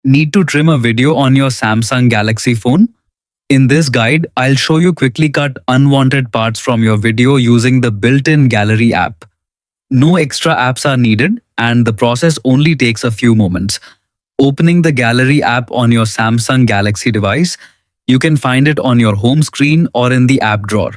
Need to trim a video on your Samsung Galaxy phone? In this guide, I'll show you quickly cut unwanted parts from your video using the built-in Gallery app. No extra apps are needed and the process only takes a few moments. Opening the Gallery app on your Samsung Galaxy device, you can find it on your home screen or in the app drawer.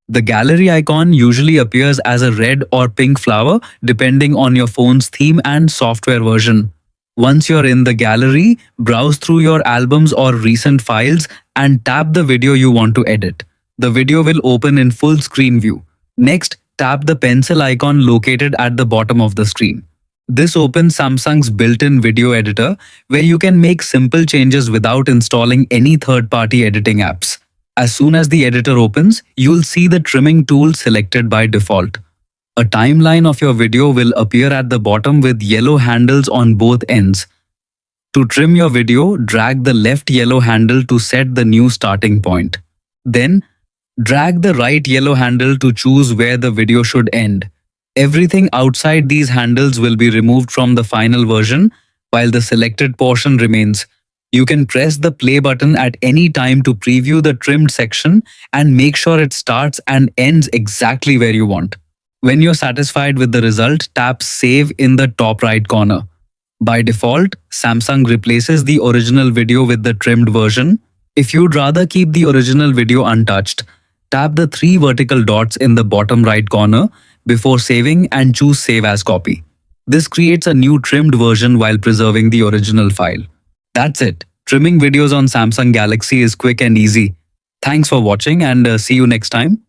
The gallery icon usually appears as a red or pink flower depending on your phone's theme and software version. Once you're in the gallery, browse through your albums or recent files and tap the video you want to edit. The video will open in full screen view. Next, tap the pencil icon located at the bottom of the screen. This opens Samsung's built-in video editor where you can make simple changes without installing any third-party editing apps. As soon as the editor opens, you'll see the trimming tool selected by default. A timeline of your video will appear at the bottom with yellow handles on both ends. To trim your video, drag the left yellow handle to set the new starting point. Then, drag the right yellow handle to choose where the video should end. Everything outside these handles will be removed from the final version, while the selected portion remains. You can press the play button at any time to preview the trimmed section and make sure it starts and ends exactly where you want. When you're satisfied with the result, tap Save in the top right corner. By default, Samsung replaces the original video with the trimmed version. If you'd rather keep the original video untouched, tap the three vertical dots in the bottom right corner before saving and choose Save as Copy. This creates a new trimmed version while preserving the original file. That's it. Trimming videos on Samsung Galaxy is quick and easy. Thanks for watching and see you next time.